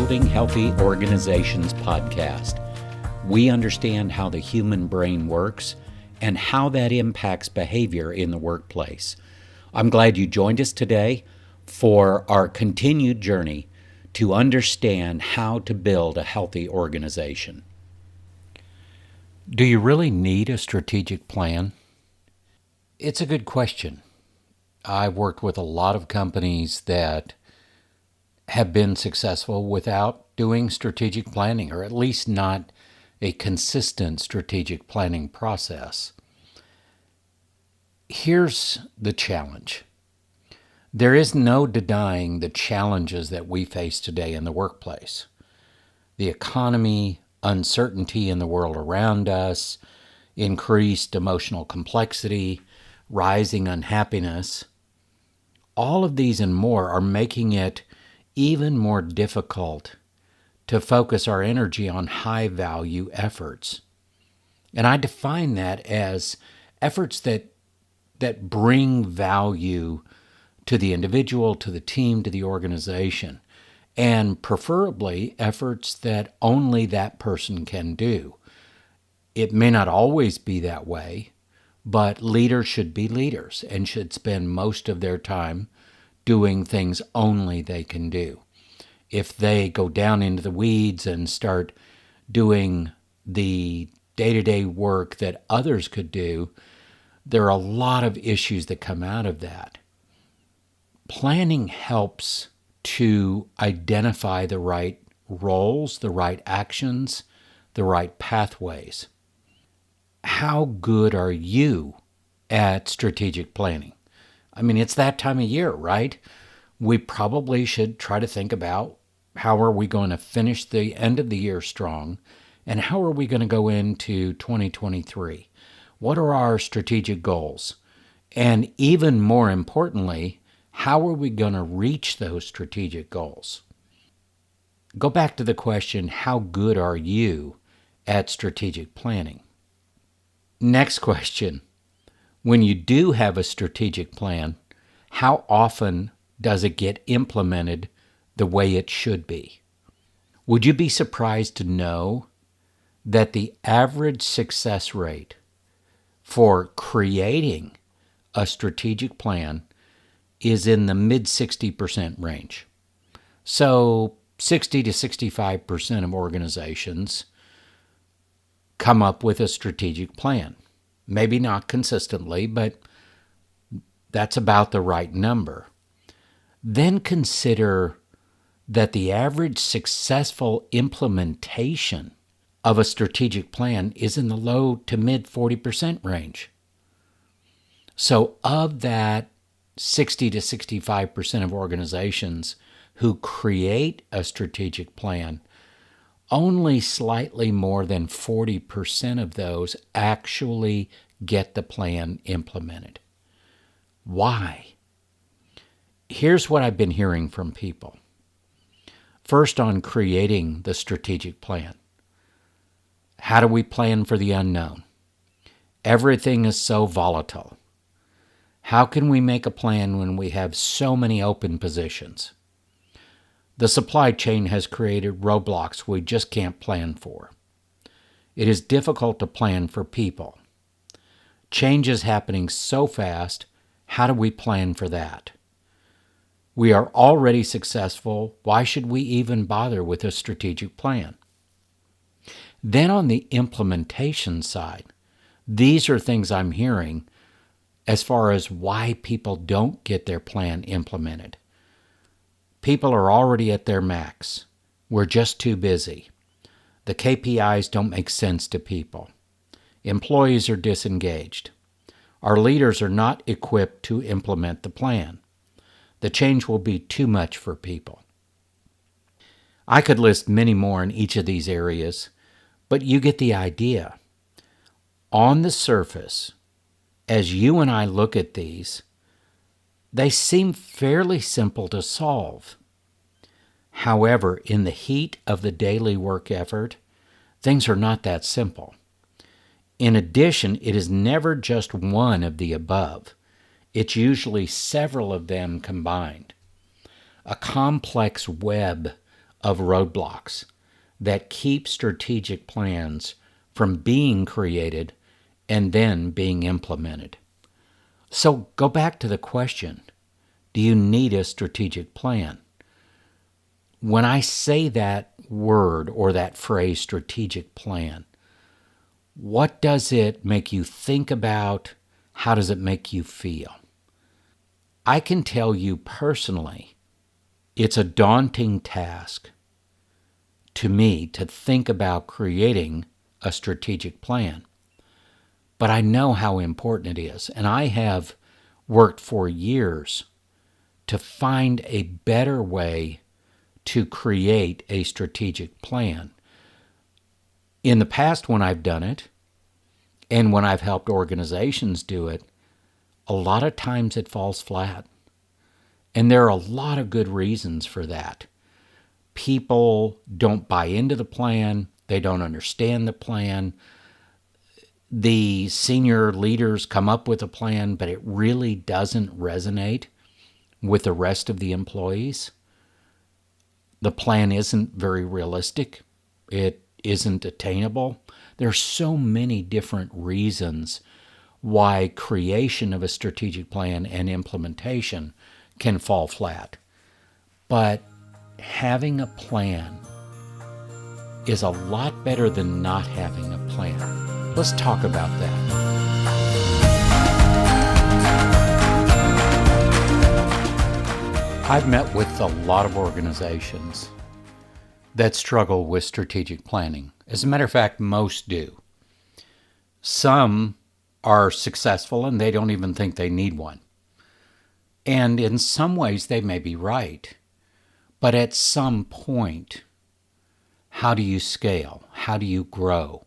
Building Healthy Organizations podcast. We understand how the human brain works and how that impacts behavior in the workplace. I'm glad you joined us today for our continued journey to understand how to build a healthy organization. Do you really need a strategic plan? It's a good question. I've worked with a lot of companies that have been successful without doing strategic planning, or at least not a consistent strategic planning process. Here's the challenge. There is no denying the challenges that we face today in the workplace. The economy, uncertainty in the world around us, increased emotional complexity, rising unhappiness, all of these and more are making it even more difficult to focus our energy on high-value efforts. And I define that as efforts that bring value to the individual, to the team, to the organization, and preferably efforts that only that person can do. It may not always be that way, but leaders should be leaders and should spend most of their time doing things only they can do. If they go down into the weeds and start doing the day-to-day work that others could do, there are a lot of issues that come out of that. Planning helps to identify the right roles, the right actions, the right pathways. How good are you at strategic planning? I mean, it's that time of year, right? We probably should try to think about how are we going to finish the end of the year strong, and how are we going to go into 2023? What are our strategic goals? And even more importantly, how are we going to reach those strategic goals? Go back to the question, how good are you at strategic planning? Next question. When you do have a strategic plan, how often does it get implemented the way it should be? Would you be surprised to know that the average success rate for creating a strategic plan is in the mid-60% range? So 60 to 65% of organizations come up with a strategic plan. Maybe not consistently, but that's about the right number. Then consider that the average successful implementation of a strategic plan is in the low to mid 40% range. So of that 60 to 65% of organizations who create a strategic plan, only slightly more than 40% of those actually get the plan implemented. Why? Here's what I've been hearing from people. First, on creating the strategic plan. How do we plan for the unknown? Everything is so volatile. How can we make a plan when we have so many open positions? The supply chain has created roadblocks we just can't plan for. It is difficult to plan for people. Change is happening so fast. How do we plan for that? We are already successful. Why should we even bother with a strategic plan? Then on the implementation side, these are things I'm hearing as far as why people don't get their plan implemented. People are already at their max. We're just too busy. The KPIs don't make sense to people. Employees are disengaged. Our leaders are not equipped to implement the plan. The change will be too much for people. I could list many more in each of these areas, but you get the idea. On the surface, as you and I look at these, they seem fairly simple to solve. However, in the heat of the daily work effort, things are not that simple. In addition, it is never just one of the above. It's usually several of them combined. A complex web of roadblocks that keep strategic plans from being created and then being implemented. So go back to the question, do you need a strategic plan? When I say that word or that phrase, strategic plan, what does it make you think about? How does it make you feel? I can tell you personally, it's a daunting task to me to think about creating a strategic plan. But I know how important it is, and I have worked for years to find a better way to create a strategic plan. In the past, when I've done it, and when I've helped organizations do it, a lot of times it falls flat. And there are a lot of good reasons for that. People don't buy into the plan. They don't understand the plan. The senior leaders come up with a plan, but it really doesn't resonate with the rest of the employees. The plan isn't very realistic. It isn't attainable. There are so many different reasons why creation of a strategic plan and implementation can fall flat. But having a plan is a lot better than not having a plan. Let's talk about that. I've met with a lot of organizations that struggle with strategic planning. As a matter of fact, most do. Some are successful and they don't even think they need one. And in some ways they may be right. But at some point, how do you scale? How do you grow?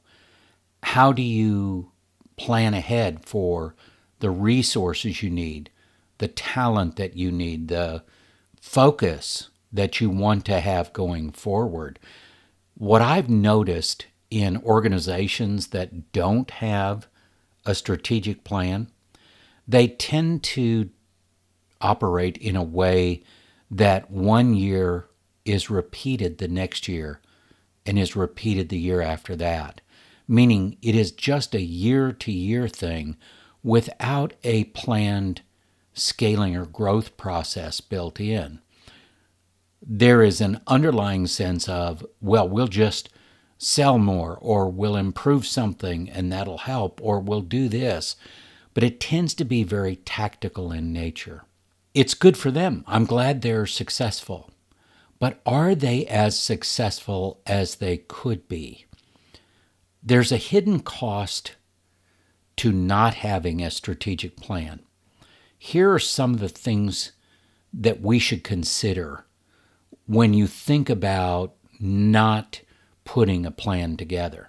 How do you plan ahead for the resources you need, the talent that you need, the focus that you want to have going forward? What I've noticed in organizations that don't have a strategic plan, they tend to operate in a way that one year is repeated the next year and is repeated the year after that, meaning it is just a year-to-year thing without a planned scaling or growth process built in. There is an underlying sense of, well, we'll just sell more, or we'll improve something and that'll help, or we'll do this. But it tends to be very tactical in nature. It's good for them. I'm glad they're successful. But are they as successful as they could be? There's a hidden cost to not having a strategic plan. Here are some of the things that we should consider when you think about not putting a plan together.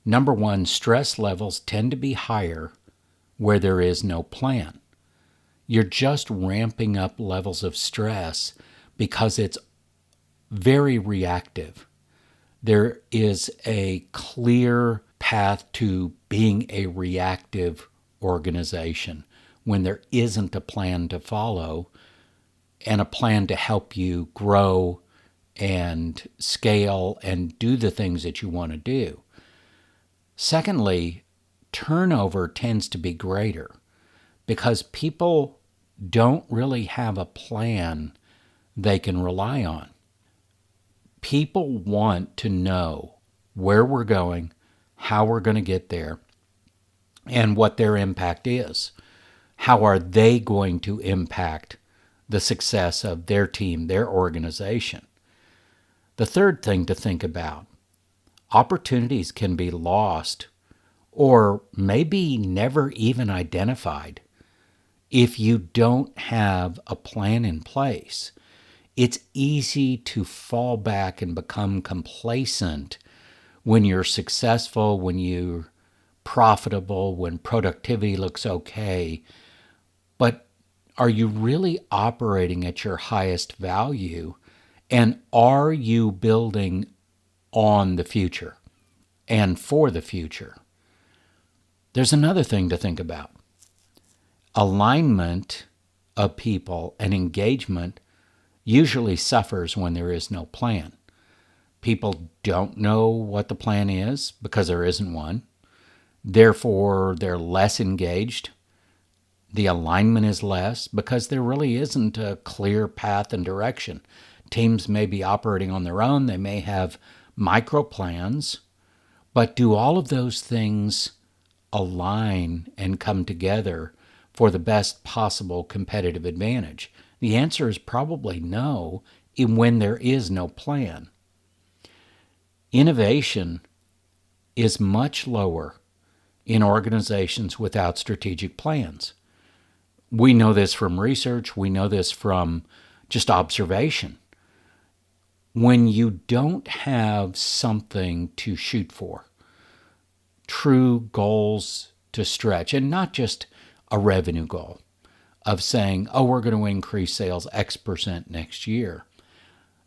Number one, stress levels tend to be higher where there is no plan. You're just ramping up levels of stress because it's very reactive. There is a clear path to being a reactive organization when there isn't a plan to follow and a plan to help you grow and scale and do the things that you want to do. Secondly, turnover tends to be greater because people don't really have a plan they can rely on. People want to know where we're going, how we're going to get there, and what their impact is. How are they going to impact the success of their team, their organization? The third thing to think about, opportunities can be lost or maybe never even identified if you don't have a plan in place. It's easy to fall back and become complacent when you're successful, when you're profitable, when productivity looks okay. But are you really operating at your highest value? And are you building on the future and for the future? There's another thing to think about. Alignment of people and engagement usually suffers when there is no plan. People don't know what the plan is because there isn't one. Therefore, they're less engaged. The alignment is less because there really isn't a clear path and direction. Teams may be operating on their own. They may have micro plans, but do all of those things align and come together for the best possible competitive advantage? The answer is probably no, when there is no plan. Innovation is much lower in organizations without strategic plans. We know this from research. We know this from just observation. When you don't have something to shoot for, true goals to stretch, and not just a revenue goal of saying, oh, we're going to increase sales X% next year.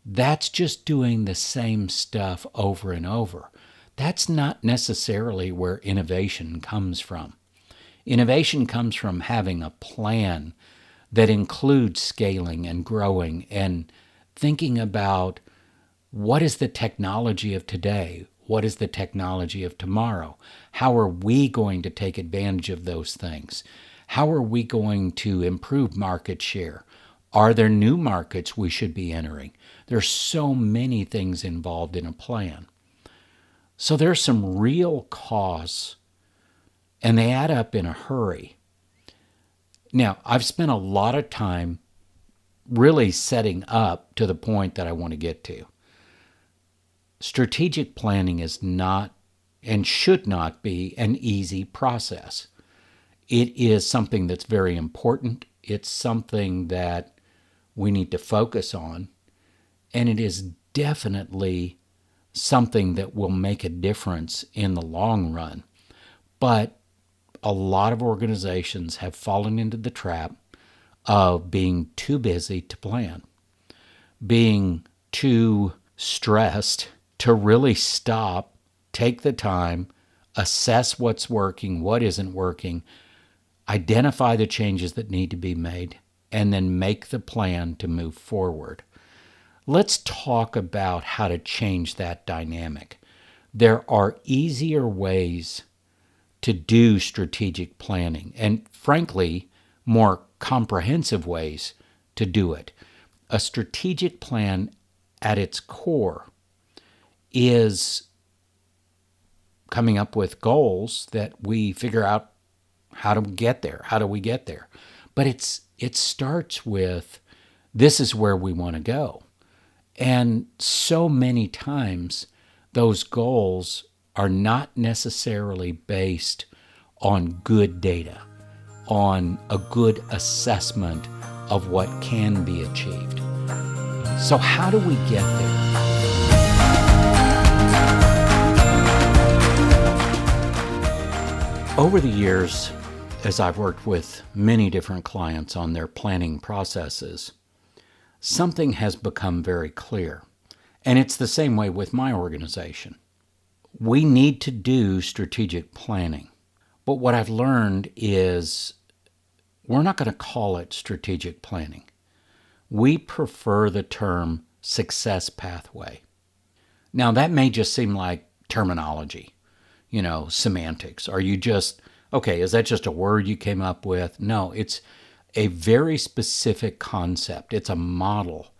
That's just doing the same stuff over and over. That's not necessarily where innovation comes from. Innovation comes from having a plan that includes scaling and growing and thinking about what is the technology of today? What is the technology of tomorrow? How are we going to take advantage of those things? How are we going to improve market share? Are there new markets we should be entering? There's so many things involved in a plan. So there's some real costs, and they add up in a hurry. Now, I've spent a lot of time really setting up to the point that I want to get to. Strategic planning is not and should not be an easy process. It is something that's very important. It's something that we need to focus on, and it is definitely something that will make a difference in the long run. But a lot of organizations have fallen into the trap of being too busy to plan, being too stressed to really stop, take the time, assess what's working, what isn't working, identify the changes that need to be made, and then make the plan to move forward. Let's talk about how to change that dynamic. There are easier ways to do strategic planning, and frankly, more comprehensive ways to do it. A strategic plan at its core is coming up with goals that we figure out how to get there. How do we get there? But it starts with, this is where we want to go. And so many times those goals are not necessarily based on good data, on a good assessment of what can be achieved. So how do we get there? Over the years, as I've worked with many different clients on their planning processes, something has become very clear. And it's the same way with my organization. We need to do strategic planning. But what I've learned is we're not going to call it strategic planning. We prefer the term success pathway. Now, that may just seem like terminology, semantics. Are you just, okay, is that just a word you came up with? No, it's a very specific concept. It's a model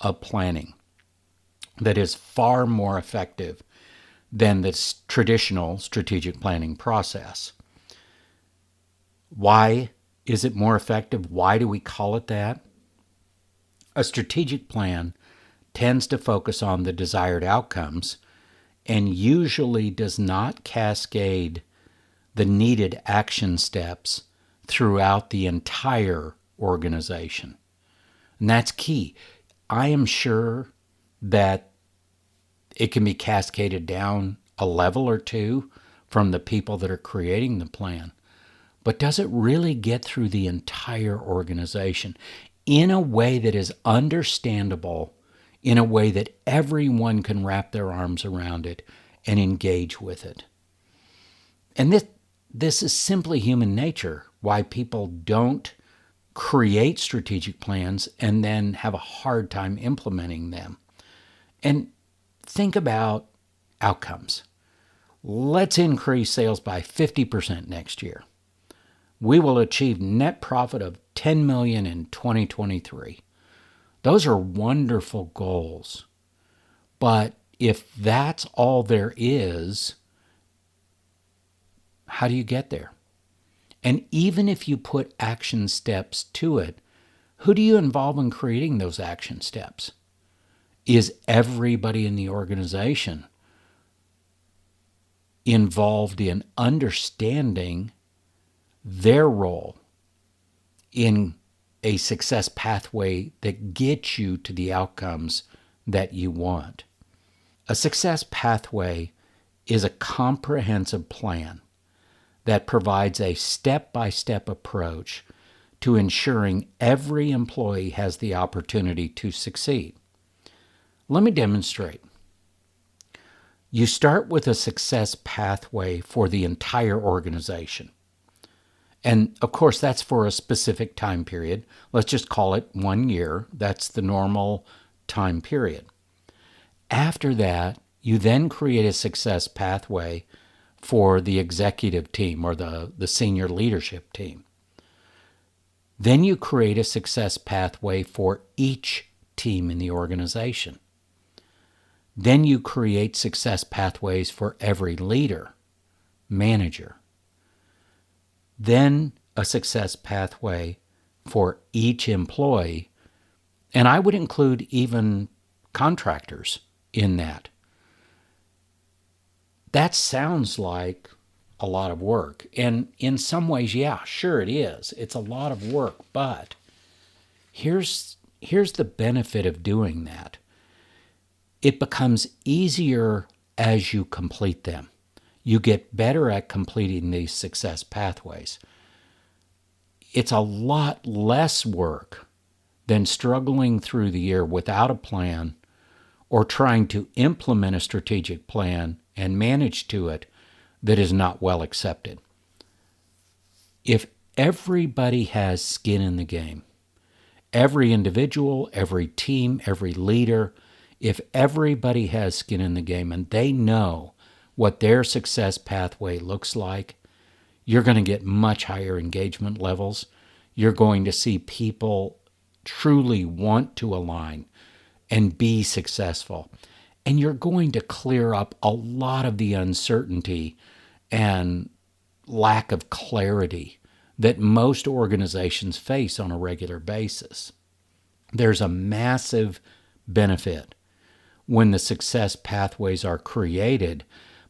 of planning that is far more effective than the traditional strategic planning process. Why is it more effective? Why do we call it that? A strategic plan tends to focus on the desired outcomes and usually does not cascade the needed action steps throughout the entire organization. And that's key. I am sure that it can be cascaded down a level or two from the people that are creating the plan. But does it really get through the entire organization in a way that is understandable, in a way that everyone can wrap their arms around it and engage with it? And this is simply human nature, why people don't create strategic plans and then have a hard time implementing them. And think about outcomes. Let's increase sales by 50% next year. We will achieve net profit of $10 million in 2023. Those are wonderful goals. But if that's all there is, how do you get there? And even if you put action steps to it, who do you involve in creating those action steps? Is everybody in the organization involved in understanding their role in a success pathway that gets you to the outcomes that you want? A success pathway is a comprehensive plan that provides a step-by-step approach to ensuring every employee has the opportunity to succeed. Let me demonstrate. You start with a success pathway for the entire organization. And of course, that's for a specific time period. Let's just call it 1 year. That's the normal time period. After that, you then create a success pathway for the executive team or the senior leadership team. Then you create a success pathway for each team in the organization. Then you create success pathways for every leader, manager. Then a success pathway for each employee, and I would include even contractors in that. That sounds like a lot of work. And in some ways, yeah, sure it is. It's a lot of work, but here's the benefit of doing that. It becomes easier as you complete them. You get better at completing these success pathways. It's a lot less work than struggling through the year without a plan or trying to implement a strategic plan and manage to it that is not well accepted. If everybody has skin in the game, every individual, every team, every leader, if everybody has skin in the game and they know what their success pathway looks like, you're going to get much higher engagement levels. You're going to see people truly want to align and be successful. And you're going to clear up a lot of the uncertainty and lack of clarity that most organizations face on a regular basis. There's a massive benefit when the success pathways are created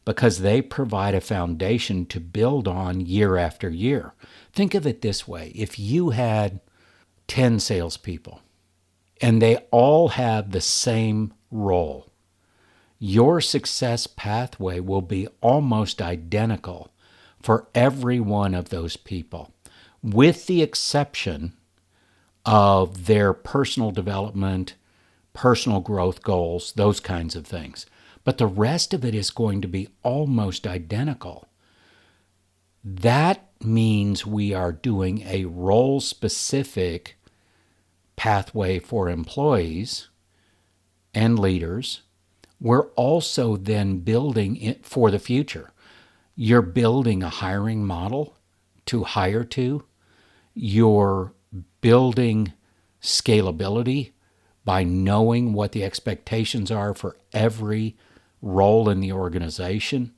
because they provide a foundation to build on year after year. Think of it this way. If you had 10 salespeople and they all have the same role, your success pathway will be almost identical for every one of those people, with the exception of their personal development, personal growth goals, those kinds of things. But the rest of it is going to be almost identical. That means we are doing a role-specific pathway for employees and leaders. We're also then building it for the future. You're building a hiring model to hire to. You're building scalability by knowing what the expectations are for every role in the organization.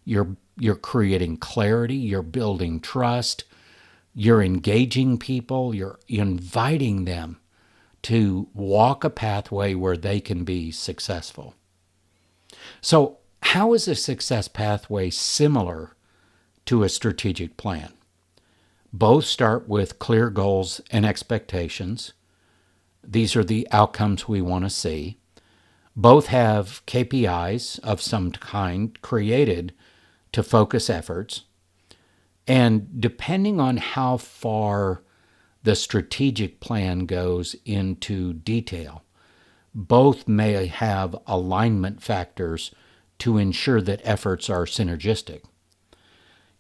You're creating clarity. You're building trust. You're engaging people. You're inviting them to walk a pathway where they can be successful. So how is a success pathway similar to a strategic plan? Both start with clear goals and expectations. These are the outcomes we want to see. Both have KPIs of some kind created to focus efforts. And depending on how far the strategic plan goes into detail, both may have alignment factors to ensure that efforts are synergistic.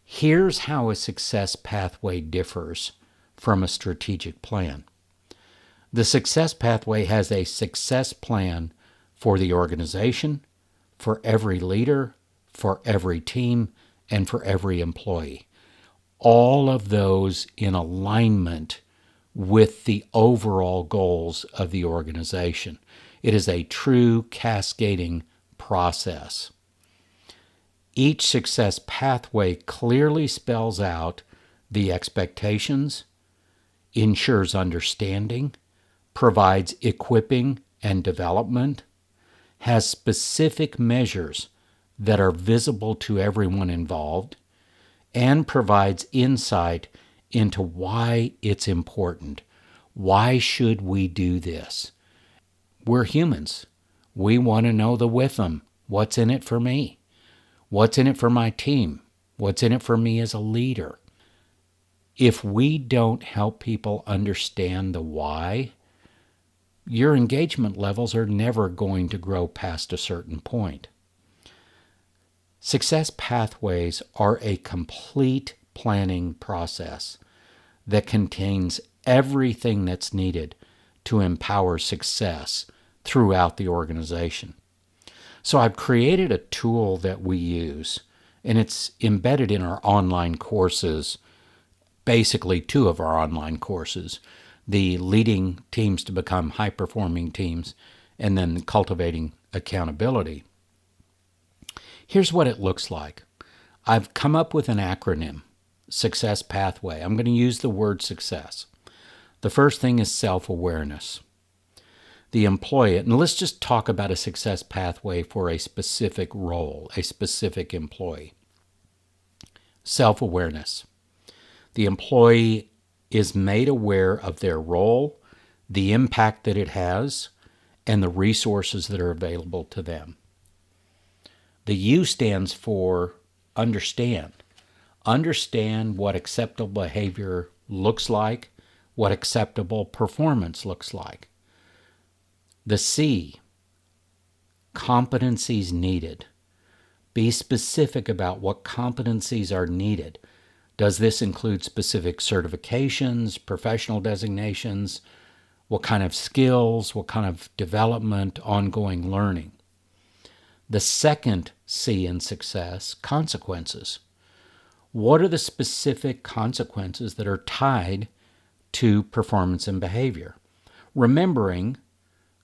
Here's how a success pathway differs from a strategic plan. The success pathway has a success plan for the organization, for every leader, for every team, and for every employee. All of those in alignment with the overall goals of the organization. It is a true cascading process. Each success pathway clearly spells out the expectations, ensures understanding, provides equipping and development, has specific measures that are visible to everyone involved, and provides insight into why it's important. Why should we do this? We're humans. We want to know the with them. What's in it for me? What's in it for my team? What's in it for me as a leader? If we don't help people understand the why, your engagement levels are never going to grow past a certain point. Success pathways are a complete planning process that contains everything that's needed to empower success throughout the organization. So I've created a tool that we use, and it's embedded in our online courses, basically two of our online courses, the Leading Teams to Become High-Performing Teams, and then Cultivating Accountability. Here's what it looks like. I've come up with an acronym, Success Pathway. I'm going to use the word success. The first thing is self-awareness. The employee, and let's just talk about a success pathway for a specific role, a specific employee. Self-awareness. The employee is made aware of their role, the impact that it has, and the resources that are available to them. The U stands for understand. Understand what acceptable behavior looks like, what acceptable performance looks like. The C, competencies needed. Be specific about what competencies are needed. Does this include specific certifications, professional designations? What kind of skills? What kind of development, ongoing learning? The second C in success, consequences. What are the specific consequences that are tied to performance and behavior? Remembering,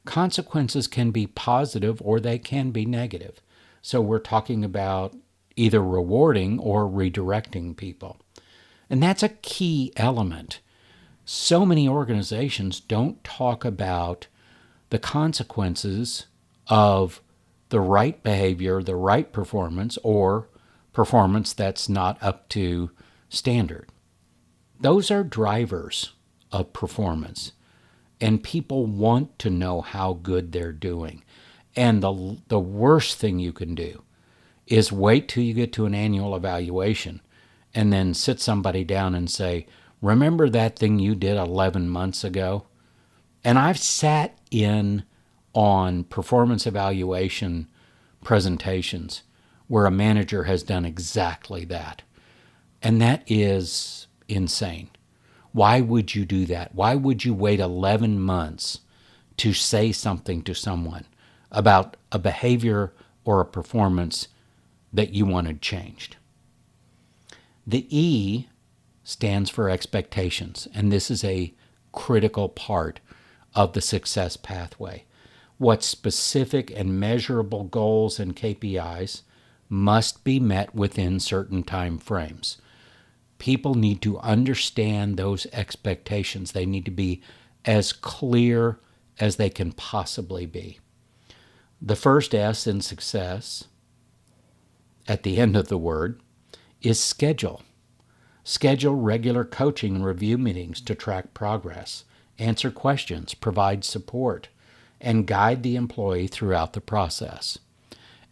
consequences can be positive or they can be negative. So we're talking about either rewarding or redirecting people. And that's a key element. So many organizations don't talk about the consequences of the right behavior, the right performance, or performance that's not up to standard. Those are drivers of performance, and people want to know how good they're doing. And the worst thing you can do is wait till you get to an annual evaluation and then sit somebody down and say, remember that thing you did 11 months ago? And I've sat in on performance evaluation presentations where a manager has done exactly that. And that is insane. Why would you do that? Why would you wait 11 months to say something to someone about a behavior or a performance that you wanted changed? The E stands for expectations, and this is a critical part of the success pathway. What specific and measurable goals and KPIs must be met within certain time frames. People need to understand those expectations. They need to be as clear as they can possibly be. The first S in success, at the end of the word, is schedule. Schedule regular coaching and review meetings to track progress, answer questions, provide support, and guide the employee throughout the process.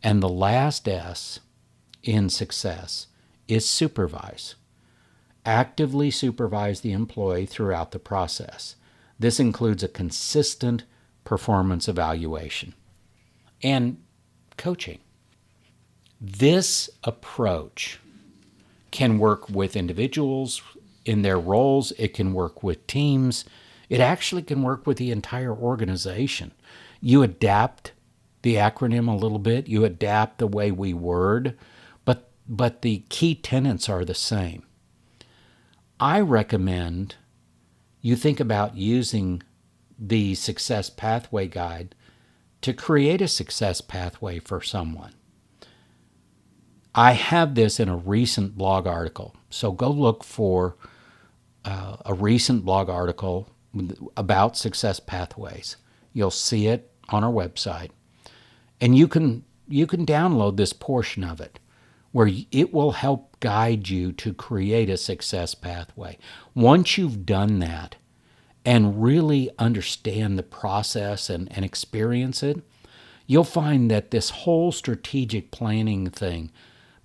And the last S in success is supervise. Actively supervise the employee throughout the process. This includes a consistent performance evaluation and coaching. This approach can work with individuals in their roles. It can work with teams. It actually can work with the entire organization. You adapt the acronym a little bit. You adapt the way we word, but the key tenets are the same. I recommend you think about using the Success Pathway Guide to create a success pathway for someone. I have this in a recent blog article, so go look for a recent blog article about success pathways. You'll see it on our website, and you can download this portion of it where it will help guide you to create a success pathway. Once you've done that and really understand the process and experience it, you'll find that this whole strategic planning thing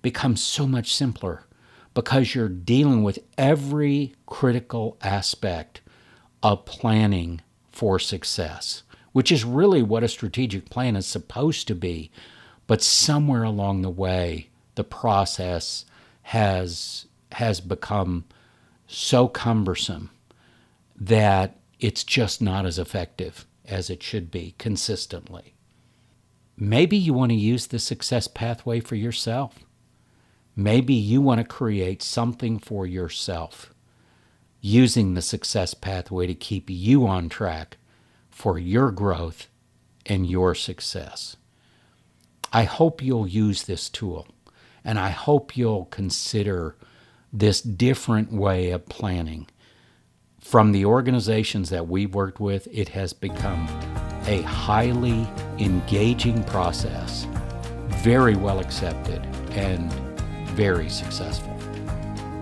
becomes so much simpler because you're dealing with every critical aspect of planning for success, which is really what a strategic plan is supposed to be. But somewhere along the way, the process has become so cumbersome that it's just not as effective as it should be consistently. Maybe you want to use the success pathway for yourself. Maybe you want to create something for yourself using the success pathway to keep you on track for your growth and your success. I hope you'll use this tool, and I hope you'll consider this different way of planning. From the organizations that we've worked with, it has become a highly engaging process, very well accepted, and very successful.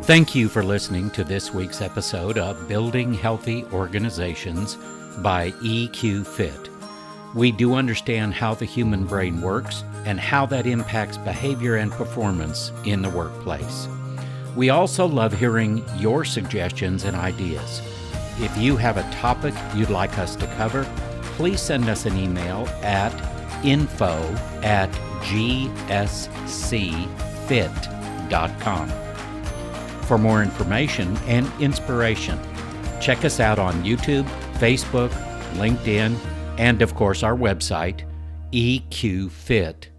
Thank you for listening to this week's episode of Building Healthy Organizations by EQ Fit. We do understand how the human brain works and how that impacts behavior and performance in the workplace. We also love hearing your suggestions and ideas. If you have a topic you'd like us to cover, please send us an email at info@gscfit.com. For more information and inspiration, check us out on YouTube, Facebook, LinkedIn, and of course our website, eqfit.org.